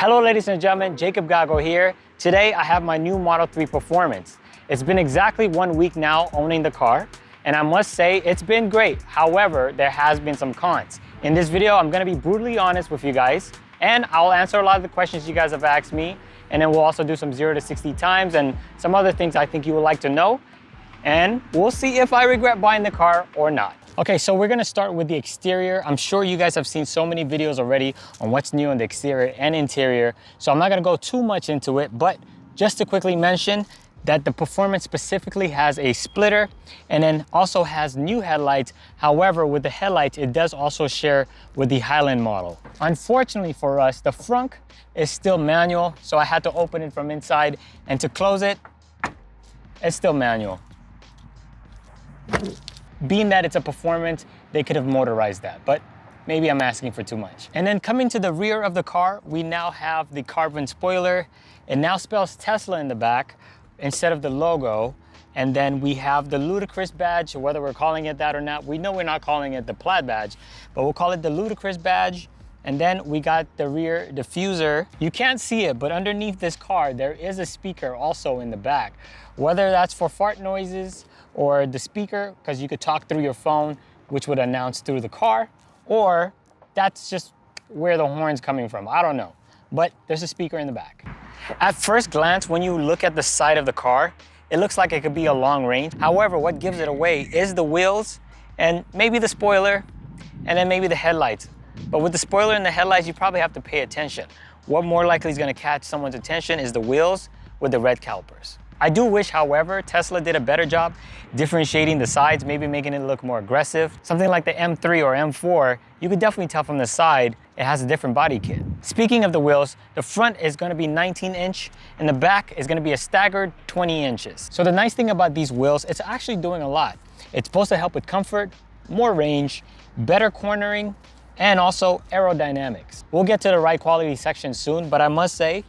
Hello ladies and gentlemen, Jacob Gago here. Today I have my new Model 3 Performance. It's been exactly 1 week now owning the car, and I must say it's been great. However, there has been some cons. In this video, I'm gonna be brutally honest with you guys, and I'll answer a lot of the questions you guys have asked me, and then we'll also do some 0 to 60 times and some other things I think you would like to know, and we'll see if I regret buying the car or not. Okay, so we're gonna start with the exterior. I'm sure you guys have seen so many videos already on what's new on the exterior and interior, so I'm not gonna go too much into it, but just to quickly mention that the Performance specifically has a splitter and then also has new headlights. However, with the headlights, it does also share with the Highland model. Unfortunately for us, the front is still manual, so I had to open it from inside, and to close it, it's still manual. Being that it's a Performance, they could have motorized that, but maybe I'm asking for too much. And then coming to the rear of the car, we now have the carbon spoiler. It now spells Tesla in the back instead of the logo. And then we have the Ludicrous badge, whether we're calling it that or not. We know we're not calling it the plaid badge, but we'll call it the Ludicrous badge. And then we got the rear diffuser. You can't see it, but underneath this car, there is a speaker also in the back. Whether that's for fart noises or the speaker, because you could talk through your phone, which would announce through the car, or that's just where the horn's coming from. I don't know, but there's a speaker in the back. At first glance, when you look at the side of the car, it looks like it could be a long range. However, what gives it away is the wheels and maybe the spoiler and then maybe the headlights. But with the spoiler and the headlights, you probably have to pay attention. What more likely is gonna catch someone's attention is the wheels with the red calipers. I do wish, however, Tesla did a better job differentiating the sides, maybe making it look more aggressive. Something like the M3 or M4, you could definitely tell from the side, it has a different body kit. Speaking of the wheels, the front is gonna be 19-inch and the back is gonna be a staggered 20 inches. So the nice thing about these wheels, it's actually doing a lot. It's supposed to help with comfort, more range, better cornering, and also aerodynamics. We'll get to the ride quality section soon, but I must say,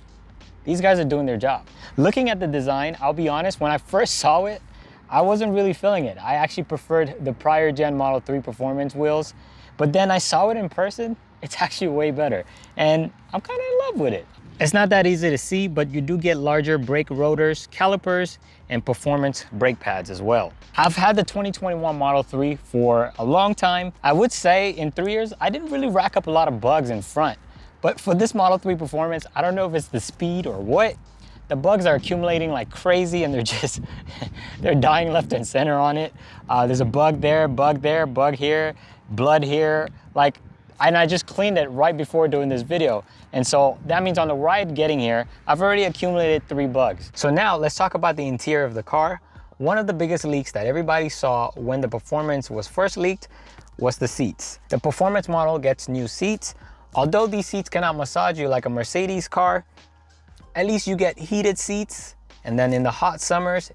these guys are doing their job. Looking at the design, I'll be honest, when I first saw it, I wasn't really feeling it. I actually preferred the prior gen Model 3 Performance wheels, but then I saw it in person, it's actually way better. And I'm kind of in love with it. It's not that easy to see, but you do get larger brake rotors, calipers, and Performance brake pads as well. I've had the 2021 Model 3 for a long time. I would say in 3 years, I didn't really rack up a lot of bugs in front. But for this Model 3 Performance, I don't know if it's the speed or what, the bugs are accumulating like crazy and they're dying left and center on it. There's a bug there, bug here, blood here. And I just cleaned it right before doing this video. And so that means on the ride getting here, I've already accumulated 3 bugs. So now let's talk about the interior of the car. One of the biggest leaks that everybody saw when the Performance was first leaked was the seats. The Performance model gets new seats. Although these seats cannot massage you like a Mercedes car, at least you get heated seats. And then in the hot summers,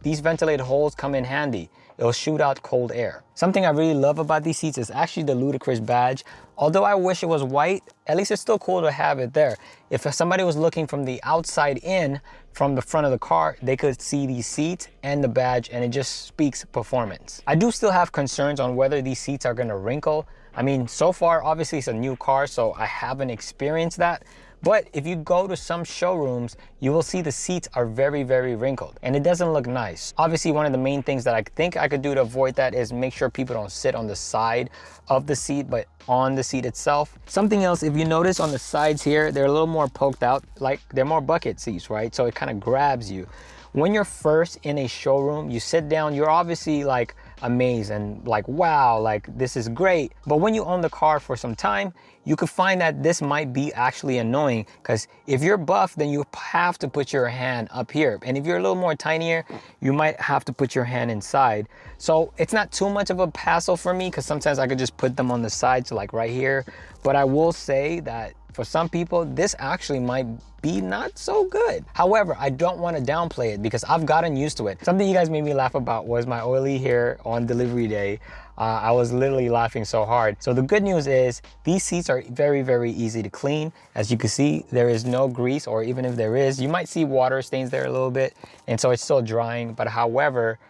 these ventilated holes come in handy. It'll shoot out cold air. Something I really love about these seats is actually the Ludicrous badge. Although I wish it was white, at least it's still cool to have it there. If somebody was looking from the outside in, from the front of the car, they could see these seats and the badge, and it just speaks Performance. I do still have concerns on whether these seats are gonna wrinkle. I mean, so far, obviously it's a new car, so I haven't experienced that. But if you go to some showrooms, you will see the seats are very, very wrinkled and it doesn't look nice. Obviously, one of the main things that I think I could do to avoid that is make sure people don't sit on the side of the seat, but on the seat itself. Something else, if you notice on the sides here, they're a little more poked out, like they're more bucket seats, right? So it kind of grabs you. When you're first in a showroom, you sit down, you're obviously like amazed and like, wow, like this is great. But when you own the car for some time, you could find that this might be actually annoying, because if you're buff, then you have to put your hand up here. And if you're a little more tinier, you might have to put your hand inside. So it's not too much of a hassle for me, because sometimes I could just put them on the sides, like right here. But I will say that for some people, this actually might be not so good. However, I don't want to downplay it because I've gotten used to it. Something you guys made me laugh about was my oily hair on delivery day. I was literally laughing so hard. So the good news is these seats are very, very easy to clean. As you can see, there is no grease, or even if there is, you might see water stains there a little bit. And so it's still drying, but however,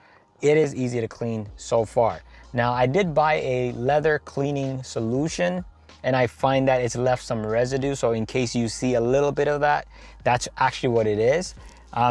it is easy to clean so far. Now, I did buy a leather cleaning solution and I find that it's left some residue. So in case you see a little bit of that, that's actually what it is.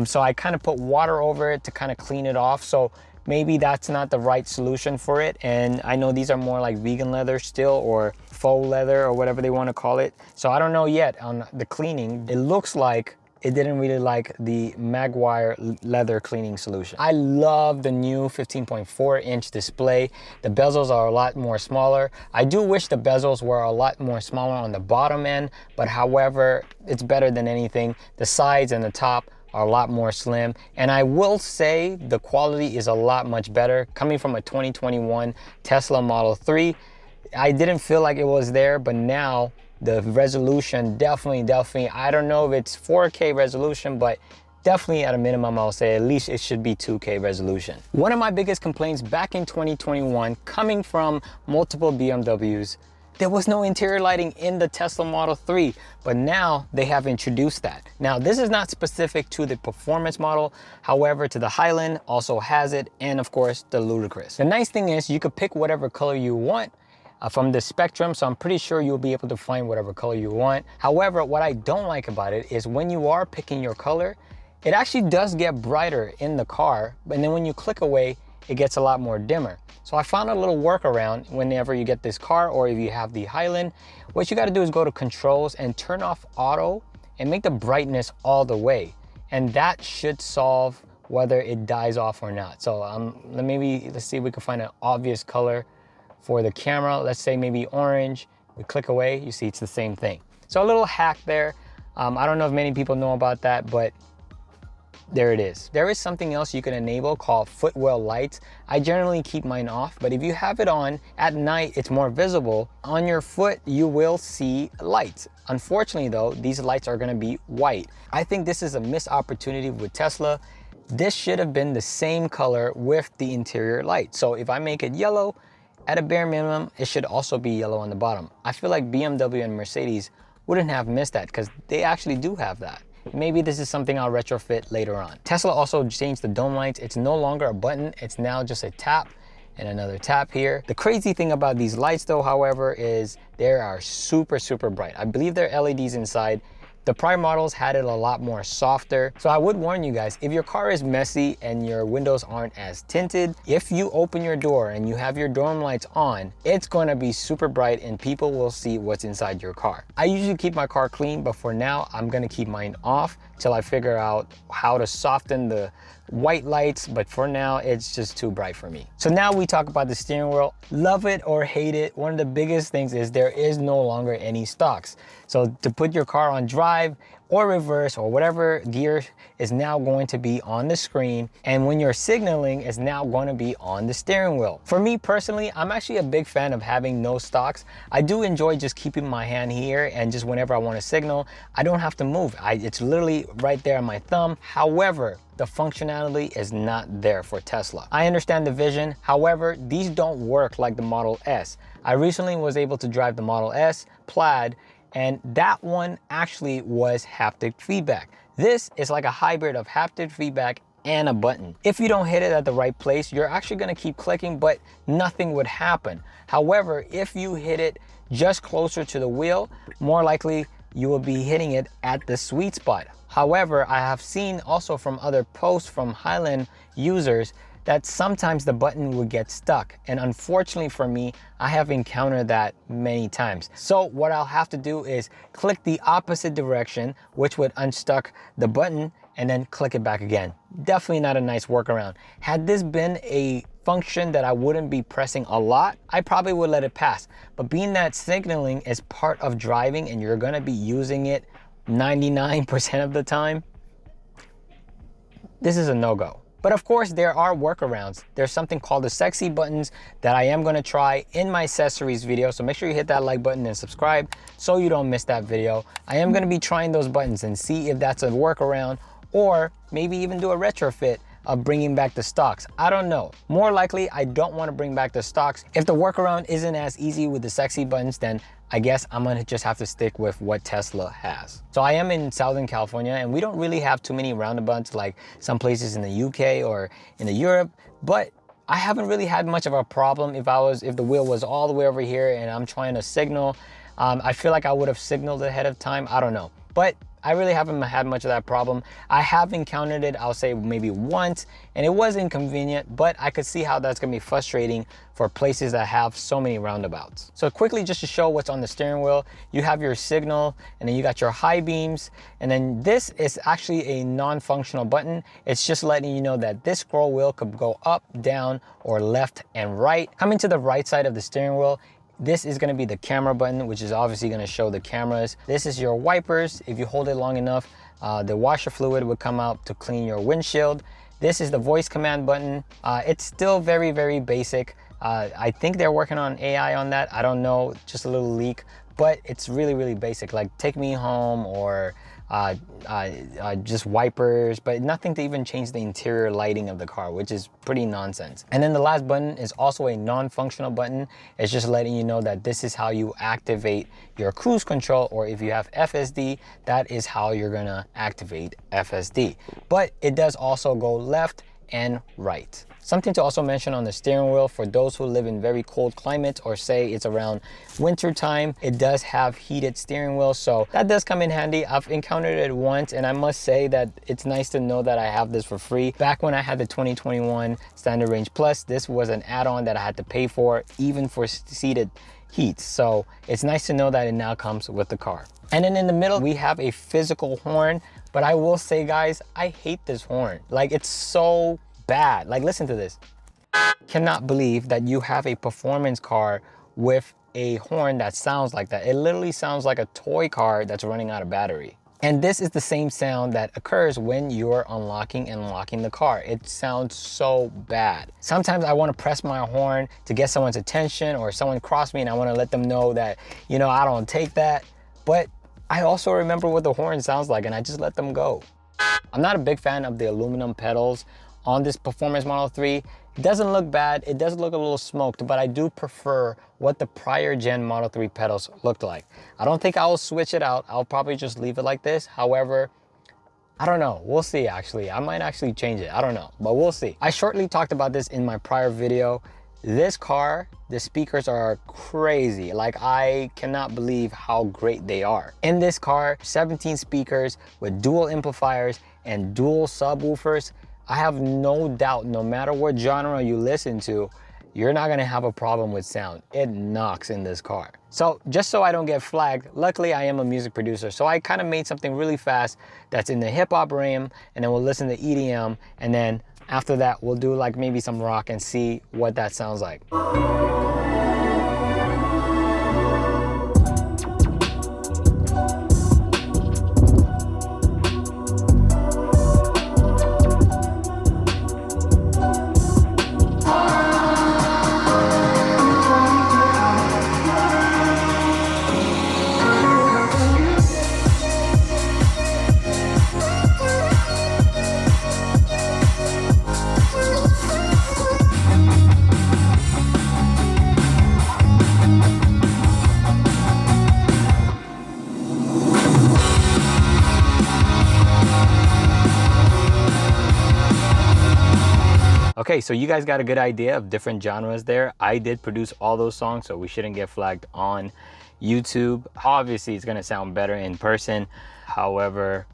So I kind of put water over it to kind of clean it off. So maybe that's not the right solution for it. And I know these are more like vegan leather still, or faux leather, or whatever they want to call it. So I don't know yet on the cleaning. It looks like it didn't really like the Maguire leather cleaning solution. I love the new 15.4-inch display. The bezels are a lot more smaller. I do wish the bezels were a lot more smaller on the bottom end, but however, it's better than anything. The sides and the top are a lot more slim. And I will say the quality is a lot much better. Coming from a 2021 Tesla Model 3, I didn't feel like it was there, but now the resolution definitely, I don't know if it's 4K resolution, but definitely at a minimum, I'll say at least it should be 2K resolution. One of my biggest complaints back in 2021, coming from multiple BMWs, there was no interior lighting in the Tesla Model 3, but now they have introduced that. Now, this is not specific to the performance model. However, to the Highland also has it, and of course, the Ludicrous. The nice thing is you could pick whatever color you want from the spectrum, so I'm pretty sure you'll be able to find whatever color you want. However, what I don't like about it is when you are picking your color, it actually does get brighter in the car, and then when you click away, it gets a lot more dimmer. So I found a little workaround whenever you get this car, or if you have the Highland. What you gotta do is go to controls and turn off auto and make the brightness all the way. And that should solve whether it dies off or not. So let's see if we can find an obvious color for the camera. Let's say maybe orange. We click away, you see it's the same thing. So a little hack there. I don't know if many people know about that, but there it is. There is something else you can enable called Footwell lights. I generally keep mine off, but if you have it on at night, it's more visible. On your foot, you will see lights. Unfortunately though, these lights are gonna be white. I think this is a missed opportunity with Tesla. This should have been the same color with the interior light. So if I make it yellow, at a bare minimum, it should also be yellow on the bottom. I feel like BMW and Mercedes wouldn't have missed that because they actually do have that. Maybe this is something I'll retrofit later on. Tesla also changed the dome lights. It's no longer a button, it's now just a tap and another tap here. The crazy thing about these lights though, however, is they are super, super bright. I believe they're LEDs inside. The prior models had it a lot more softer. So I would warn you guys, if your car is messy and your windows aren't as tinted, if you open your door and you have your dome lights on, it's gonna be super bright and people will see what's inside your car. I usually keep my car clean, but for now, I'm gonna keep mine off till I figure out how to soften the white lights, but for now, it's just too bright for me. So now we talk about the steering wheel. Love it or hate it, one of the biggest things is there is no longer any stalks. So to put your car on drive or reverse or whatever gear is now going to be on the screen, and when you're signaling is now going to be on the steering wheel. For me personally, I'm actually a big fan of having no stalks. I do enjoy just keeping my hand here, and just whenever I want to signal, I don't have to move. It's literally right there on my thumb. However, the functionality is not there for Tesla. I understand the vision. However, these don't work like the Model S. I recently was able to drive the Model S Plaid, and that one actually was haptic feedback. This is like a hybrid of haptic feedback and a button. If you don't hit it at the right place, you're actually gonna keep clicking, but nothing would happen. However, if you hit it just closer to the wheel, more likely you will be hitting it at the sweet spot. However, I have seen also from other posts from Highland users that sometimes the button would get stuck. And unfortunately for me, I have encountered that many times. So what I'll have to do is click the opposite direction, which would unstuck the button, and then click it back again. Definitely not a nice workaround. Had this been a function that I wouldn't be pressing a lot, I probably would let it pass. But being that signaling is part of driving and you're gonna be using it 99% of the time, this is a no-go. But of course, there are workarounds. There's something called the sexy buttons that I am gonna try in my accessories video. So make sure you hit that like button and subscribe so you don't miss that video. I am gonna be trying those buttons and see if that's a workaround, or maybe even do a retrofit of bringing back the stocks. I don't know. More likely, I don't wanna bring back the stocks. If the workaround isn't as easy with the sexy buttons, then I guess I'm gonna just have to stick with what Tesla has. So I am in Southern California and we don't really have too many roundabouts like some places in the UK or in the Europe, but I haven't really had much of a problem if the wheel was all the way over here and I'm trying to signal. I feel like I would have signaled ahead of time. I don't know, but I really haven't had much of that problem. I have encountered it, I'll say maybe once, and it was inconvenient, but I could see how that's gonna be frustrating for places that have so many roundabouts. So quickly, just to show what's on the steering wheel, you have your signal, and then you got your high beams, and then this is actually a non-functional button. It's just letting you know that this scroll wheel could go up, down, or left and right. Coming to the right side of the steering wheel, this is gonna be the camera button, which is obviously gonna show the cameras. This is your wipers. If you hold it long enough, the washer fluid would come out to clean your windshield. This is the voice command button. It's still very, very basic. I think they're working on AI on that. I don't know, just a little leak, but it's really, really basic. Like take me home or just wipers, but nothing to even change the interior lighting of the car, which is pretty nonsense. And then the last button is also a non-functional button. It's just letting you know that this is how you activate your cruise control, or if you have FSD, that is how you're gonna activate FSD. But it does also go left and right. Something to also mention on the steering wheel, for those who live in very cold climates, or say it's around winter time, it does have heated steering wheel, so that does come in handy. I've encountered it once, and I must say that it's nice to know that I have this for free. Back when I had the 2021 Standard Range Plus, this was an add-on that I had to pay for, even for seated heat. So it's nice to know that it now comes with the car. And then in the middle, we have a physical horn, but I will say, guys, I hate this horn. Like, it's so bad. Like, listen to this. Cannot believe that you have a performance car with a horn that sounds like that. It literally sounds like a toy car that's running out of battery. And this is the same sound that occurs when you're unlocking and locking the car. It sounds so bad. Sometimes I want to press my horn to get someone's attention, or someone cross me and I want to let them know that, you know, I don't take that. But I also remember what the horn sounds like, and I just let them go. I'm not a big fan of the aluminum pedals on this Performance Model 3. It doesn't look bad. It does look a little smoked, but I do prefer what the prior gen Model 3 pedals looked like. I don't think I will switch it out. I'll probably just leave it like this. However, I don't know. We'll see, actually. I might actually change it. I don't know, but we'll see. I shortly talked about this in my prior video. This car, the speakers are crazy. Like, I cannot believe how great they are. In this car, 17 speakers with dual amplifiers and dual subwoofers. I have no doubt, no matter what genre you listen to, you're not gonna have a problem with sound. It knocks in this car. So just so I don't get flagged, luckily I am a music producer, so I kind of made something really fast that's in the hip hop realm, and then we'll listen to EDM, and then after that we'll do like maybe some rock and see what that sounds like. Okay, so you guys got a good idea of different genres there. I did produce all those songs, so we shouldn't get flagged on YouTube. Obviously, it's gonna sound better in person. However,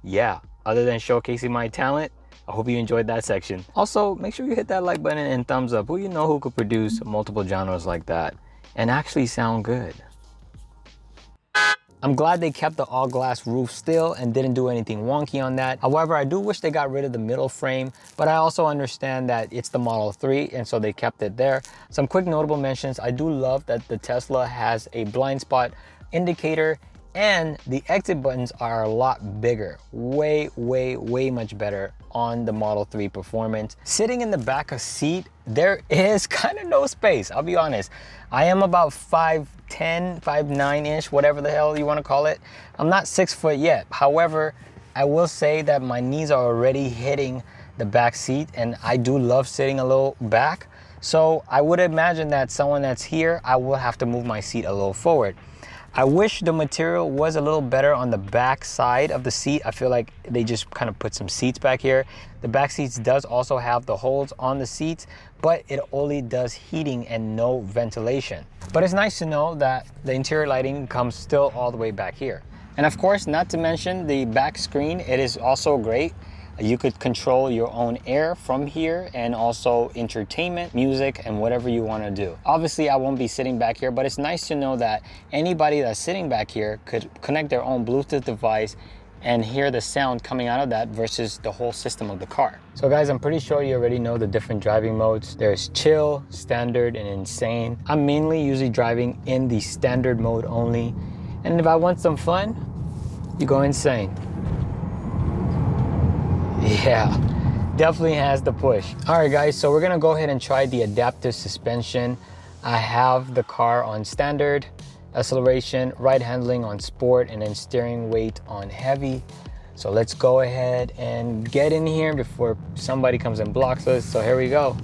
yeah, other than showcasing my talent, I hope you enjoyed that section. Also, make sure you hit that like button and thumbs up. Who you know who could produce multiple genres like that and actually sound good? I'm glad they kept the all glass roof still and didn't do anything wonky on that. However, I do wish they got rid of the middle frame, but I also understand that it's the Model 3 and so they kept it there. Some quick notable mentions. I do love that the Tesla has a blind spot indicator, and the exit buttons are a lot bigger. Way much better on the Model 3 Performance. Sitting in the back of seat, there is kind of no space, I'll be honest. I am about 5'10", 5'9"-ish, whatever the hell you want to call it. I'm not 6 foot yet. However, I will say that my knees are already hitting the back seat, and I do love sitting a little back. So I would imagine that someone that's here, I will have to move my seat a little forward. I wish the material was a little better on the back side of the seat. I feel like they just kind of put some seats back here. The back seats does also have the holes on the seats, but it only does heating and no ventilation. But it's nice to know that the interior lighting comes still all the way back here. And of course, not to mention the back screen, it is also great. You could control your own air from here, and also entertainment, music, and whatever you want to do. Obviously, I won't be sitting back here, but it's nice to know that anybody that's sitting back here could connect their own Bluetooth device and hear the sound coming out of that versus the whole system of the car. So guys, I'm pretty sure you already know the different driving modes. There's chill, standard, and insane. I'm mainly usually driving in the standard mode only. And if I want some fun, you go insane. Yeah, definitely has the push. All right guys, so we're gonna go ahead and try the adaptive suspension. I have the car on standard, acceleration, right handling on sport, and then steering weight on heavy. So let's go ahead and get in here before somebody comes and blocks us. So here we go.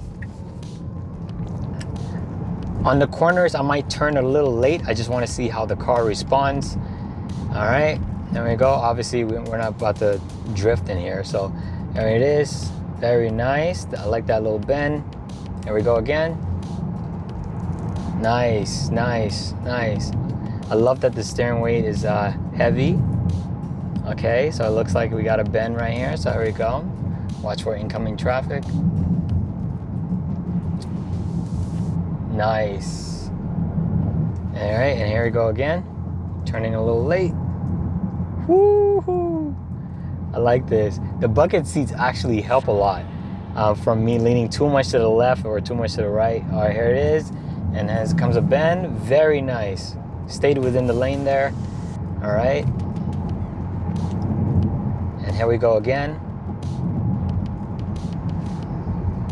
On the corners, I might turn a little late. I just wanna see how the car responds. All right, there we go. Obviously, we're not about to drift in here. So there it is, very nice. I like that little bend. There we go again. Nice, nice, nice. I love that the steering weight is heavy. Okay, so it looks like we got a bend right here. So here we go. Watch for incoming traffic. Nice. All right, and here we go again. Turning a little late. Woo-hoo. I like this. The bucket seats actually help a lot from me leaning too much to the left or too much to the right. All right, here it is. And as comes a bend, very nice. Stayed within the lane there. All right. And here we go again.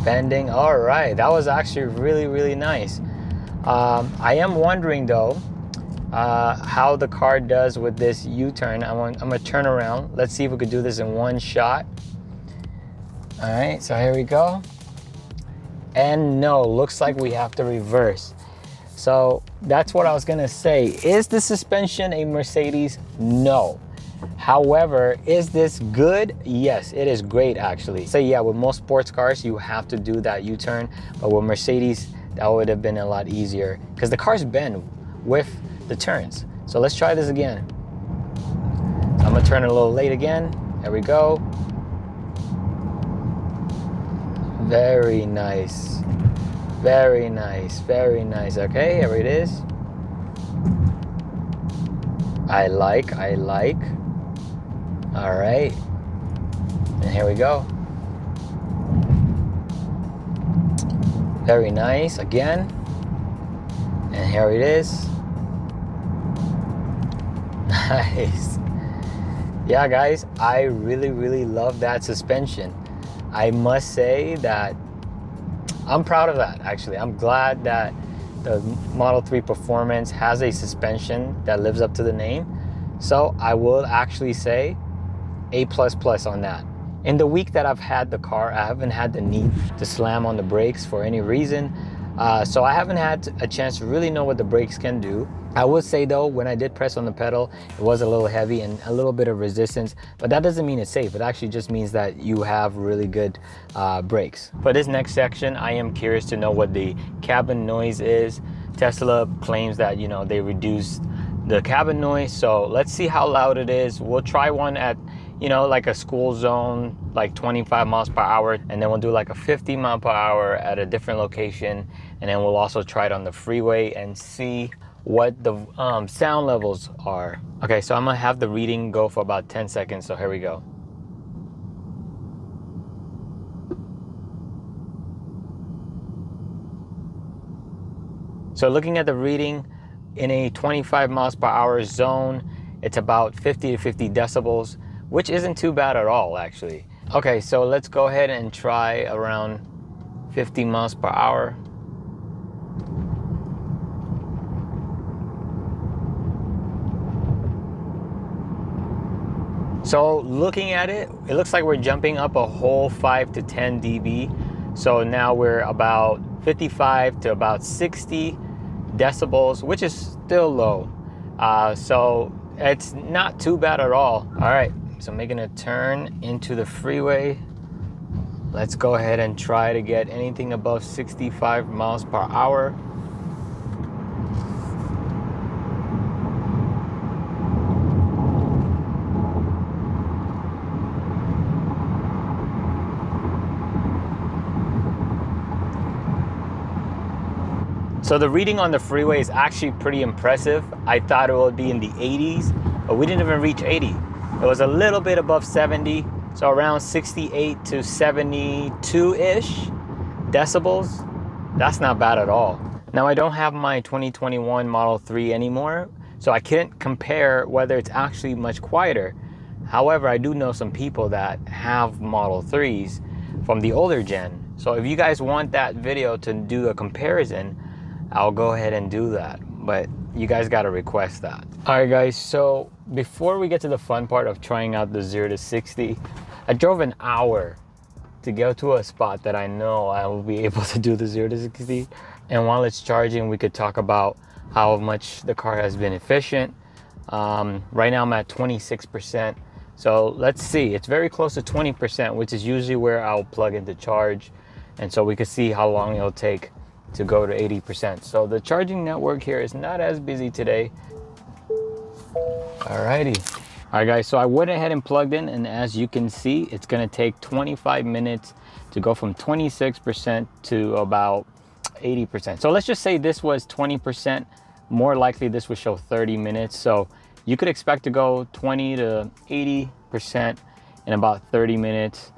Bending, all right. That was actually really, really nice. I am wondering though, how the car does with this U-turn. I'm gonna turn around. Let's see if we could do this in one shot. All right, so here we go. And no, looks like we have to reverse. So that's what I was gonna say. Is the suspension a Mercedes? No. However, is this good? Yes, it is great actually. So yeah, with most sports cars, you have to do that U-turn, but with Mercedes, that would have been a lot easier because the cars bend with the turns. So let's try this again. So I'm gonna turn it a little late again. There we go. Very nice. Very nice, very nice. Okay, here it is. I like. All right, and here we go. Very nice, again. And here it is. Nice. Yeah, guys, I really love that suspension. I must say that I'm proud of that, actually. I'm glad that the Model 3 Performance has a suspension that lives up to the name. So I will actually say A++ on that. In the week that I've had the car, I haven't had the need to slam on the brakes for any reason. So I haven't had a chance to really know what the brakes can do. I would say though, when I did press on the pedal, it was a little heavy and a little bit of resistance, but that doesn't mean it's safe. It actually just means that you have really good brakes. For this next section, I am curious to know what the cabin noise is. Tesla claims that, you know, they reduced the cabin noise. So let's see how loud it is. We'll try one at, you know, like a school zone, like 25 miles per hour. And then we'll do like a 50 mile per hour at a different location. And then we'll also try it on the freeway and see what the sound levels are. Okay, so I'm gonna have the reading go for about 10 seconds. So here we go. So looking at the reading in a 25 miles per hour zone, it's about 50 to 50 decibels, which isn't too bad at all, actually. Okay, so let's go ahead and try around 50 miles per hour. So looking at it, it looks like we're jumping up a whole 5 to 10 dB. So now we're about 55 to about 60 decibels, which is still low. So it's not too bad at all. All right, so making a turn into the freeway. Let's go ahead and try to get anything above 65 miles per hour. So the reading on the freeway is actually pretty impressive. I thought it would be in the 80s, but we didn't even reach 80. It was a little bit above 70, so around 68 to 72-ish decibels. That's not bad at all. Now I don't have my 2021 Model 3 anymore, so I can't compare whether it's actually much quieter. However, I do know some people that have Model 3s from the older gen. So if you guys want that video to do a comparison, I'll go ahead and do that, but you guys got to request that. All right, guys, so before we get to the fun part of trying out the 0 to 60, I drove an hour to go to a spot that I know I will be able to do the 0 to 60. And while it's charging, we could talk about how much the car has been efficient. Right now I'm at 26%. So let's see, it's very close to 20%, which is usually where I'll plug in to charge. And so we could see how long it'll take to go to 80%. So the charging network here is not as busy today. Alrighty. All right, guys, so I went ahead and plugged in, and as you can see, it's gonna take 25 minutes to go from 26% to about 80%. So let's just say this was 20%. More likely this would show 30 minutes. So you could expect to go 20 to 80% in about 30 minutes,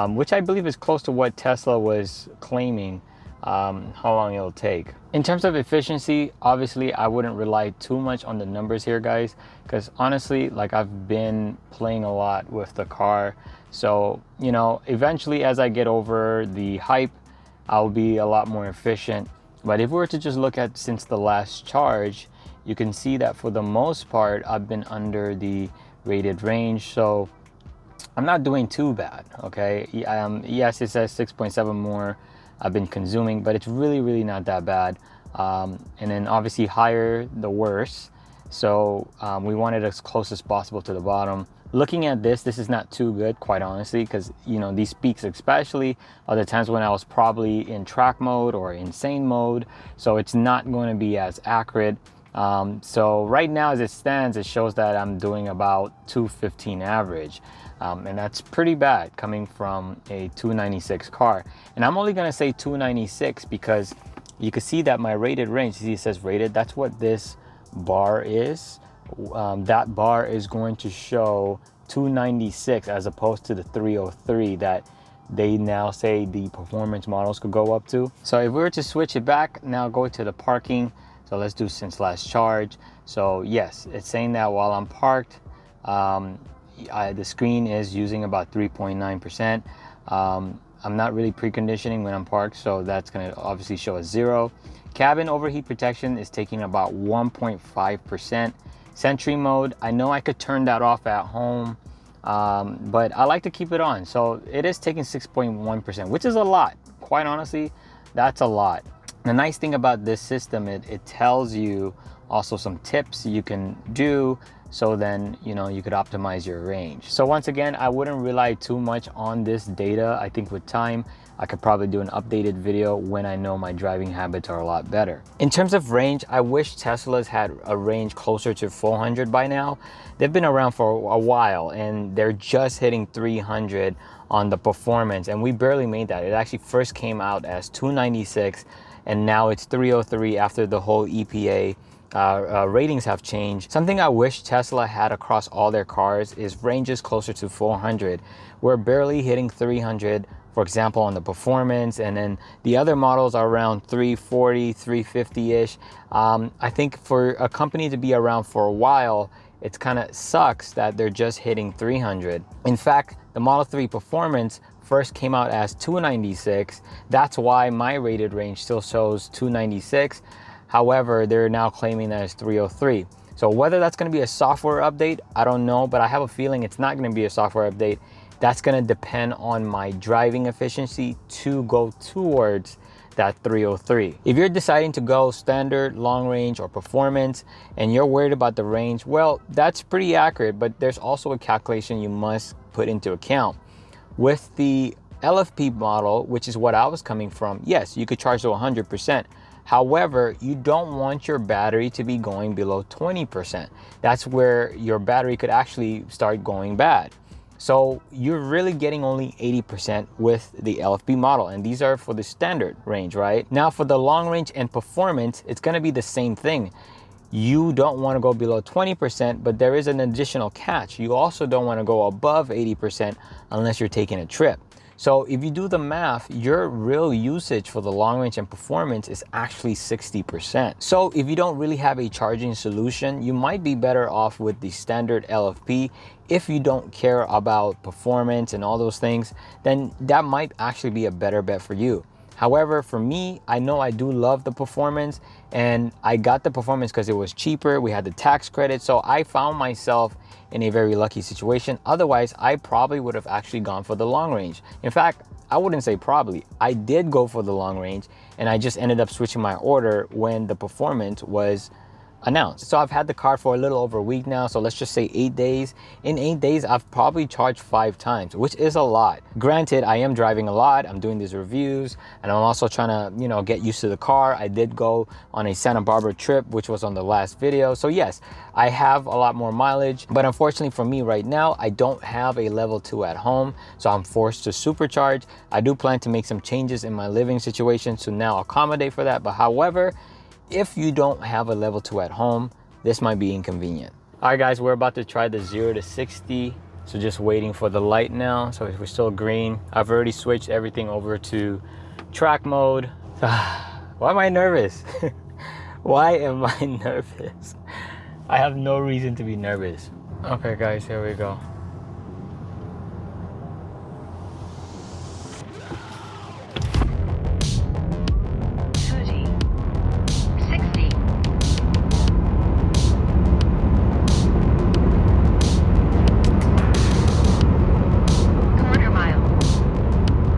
which I believe is close to what Tesla was claiming how long it'll take. In terms of efficiency, obviously I wouldn't rely too much on the numbers here, guys, because honestly, like, I've been playing a lot with the car. So, you know, eventually as I get over the hype, I'll be a lot more efficient. But if we were to just look at since the last charge, you can see that for the most part, I've been under the rated range. So I'm not doing too bad, okay? Yes, it says 6.7 more I've been consuming, but it's really not that bad. And then obviously higher the worse. So we want it as close as possible to the bottom. Looking at this is not too good, quite honestly, because, you know, these peaks especially are the times when I was probably in track mode or insane mode. So it's not going to be as accurate. So right now as it stands, it shows that I'm doing about 215 average. And that's pretty bad coming from a 296 car. And I'm only gonna say 296 because you can see that my rated range, see it says rated, that's what this bar is. That bar is going to show 296 as opposed to the 303 that they now say the performance models could go up to. So if we were to switch it back, now go to the parking. So let's do since last charge. So yes, it's saying that while I'm parked, the screen is using about 3.9%. I'm not really preconditioning when I'm parked, so that's going to obviously show a 0. Cabin overheat protection is taking about 1.5%. Sentry mode, I know I could turn that off at home, but I like to keep it on. So it is taking 6.1%, which is a lot. Quite honestly, that's a lot. The nice thing about this system, it tells you also some tips you can do, so then, you know, you could optimize your range. So once again, I wouldn't rely too much on this data. I think with time, I could probably do an updated video when I know my driving habits are a lot better. In terms of range, I wish Teslas had a range closer to 400 by now. They've been around for a while and they're just hitting 300 on the performance, and we barely made that. It actually first came out as 296 and now it's 303 after the whole EPA ratings have changed. Something I wish Tesla had across all their cars is ranges closer to 400. We're barely hitting 300, for example, on the performance, and then the other models are around 340, 350-ish. I think for a company to be around for a while, it kind of sucks that they're just hitting 300. In fact, the Model 3 Performance first came out as 296. That's why my rated range still shows 296. However, they're now claiming that it's 303. So whether that's going to be a software update, I don't know, but I have a feeling it's not going to be a software update. That's going to depend on my driving efficiency to go towards that 303. If you're deciding to go standard, long range, or performance, and you're worried about the range, well, that's pretty accurate, but there's also a calculation you must put into account. With the LFP model, which is what I was coming from, yes, you could charge to 100%. However, you don't want your battery to be going below 20%. That's where your battery could actually start going bad. So you're really getting only 80% with the LFP model, and these are for the standard range, right? Now for the long range and performance, it's gonna be the same thing. You don't wanna go below 20%, but there is an additional catch. You also don't wanna go above 80% unless you're taking a trip. So if you do the math, your real usage for the long range and performance is actually 60%. So if you don't really have a charging solution, you might be better off with the standard LFP. If you don't care about performance and all those things, then that might actually be a better bet for you. However, for me, I know I do love the performance, and I got the performance because it was cheaper. We had the tax credit, so I found myself in a very lucky situation. Otherwise, I probably would have actually gone for the long range. In fact, I wouldn't say probably. I did go for the long range, and I just ended up switching my order when the performance was announced. So I've had the car for a little over a week now, so let's just say 8 days. In 8 days, I've probably charged 5 times, which is a lot. Granted, I am driving a lot, I'm doing these reviews, and I'm also trying to, get used to the car. I did go on a Santa Barbara trip, which was on the last video. So yes, I have a lot more mileage, but unfortunately for me right now, I don't have a level 2 at home, so I'm forced to supercharge. I do plan to make some changes in my living situation to now accommodate for that, but however, if you don't have a level 2 at home, this might be inconvenient. All right guys, we're about to try the 0 to 60. So just waiting for the light now. So we're still green. I've already switched everything over to track mode. Why am I nervous? Why am I nervous? I have no reason to be nervous. Okay guys, here we go.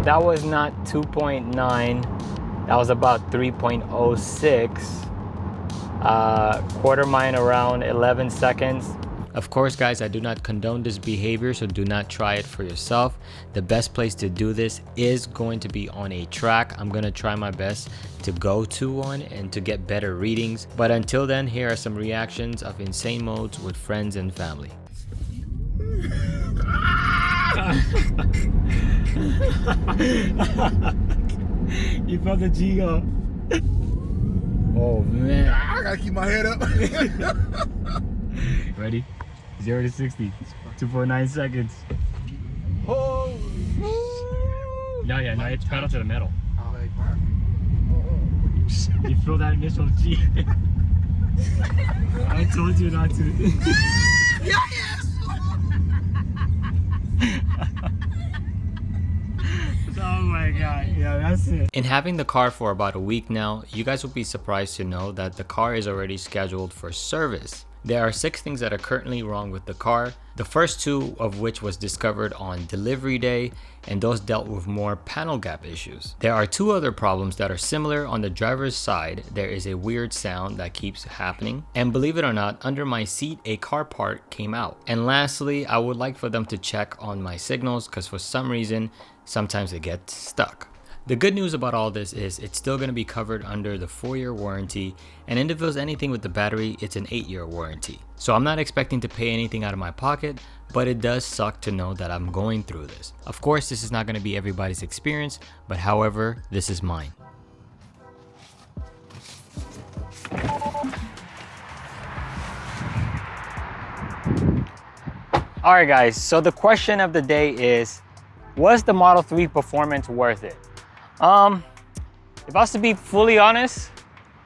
That was not 2.9, that was about 3.06. Quarter mile around 11 seconds. Of course guys, I do not condone this behavior, so do not try it for yourself. The best place to do this is going to be on a track. I'm gonna try my best to go to one and to get better readings. But until then, here are some reactions of insane modes with friends and family. You felt the G go. Oh man. I gotta keep my head up. Ready? 0 to 60. 2.9 seconds. Oh. No, it's pedal to the metal. You feel that initial G. I told you not to. Yes! Oh my god, yeah, that's it. In having the car for about a week now, you guys will be surprised to know that the car is already scheduled for service. There are 6 things that are currently wrong with the car, the first 2 of which was discovered on delivery day, and those dealt with more panel gap issues. There are 2 other problems that are similar. On the driver's side, there is a weird sound that keeps happening, and believe it or not, under my seat a car part came out. And lastly, I would like for them to check on my signals, because for some reason sometimes it gets stuck. The good news about all this is it's still going to be covered under the 4-year warranty, and if there's anything with the battery, it's an 8-year warranty. So I'm not expecting to pay anything out of my pocket, but it does suck to know that I'm going through this. Of course, this is not going to be everybody's experience, but however, this is mine. All right guys, so the question of the day is, was the Model 3 performance worth it? If I was to be fully honest,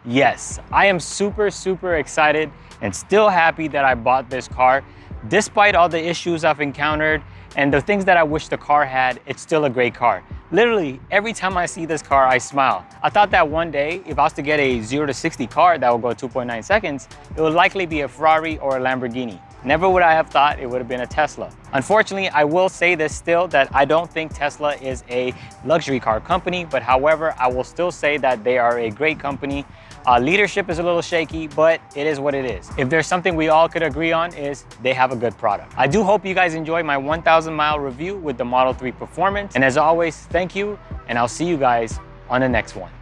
yes. I am super excited and still happy that I bought this car. Despite all the issues I've encountered and the things that I wish the car had, it's still a great car. Literally, every time I see this car, I smile. I thought that one day, if I was to get a 0 to 60 car that will go 2.9 seconds, it would likely be a Ferrari or a Lamborghini. Never would I have thought it would have been a Tesla. Unfortunately, I will say this still, that I don't think Tesla is a luxury car company, but however, I will still say that they are a great company. Leadership is a little shaky, but it is what it is. If there's something we all could agree on, is they have a good product. I do hope you guys enjoy my 1,000 mile review with the Model 3 Performance. And as always, thank you, and I'll see you guys on the next one.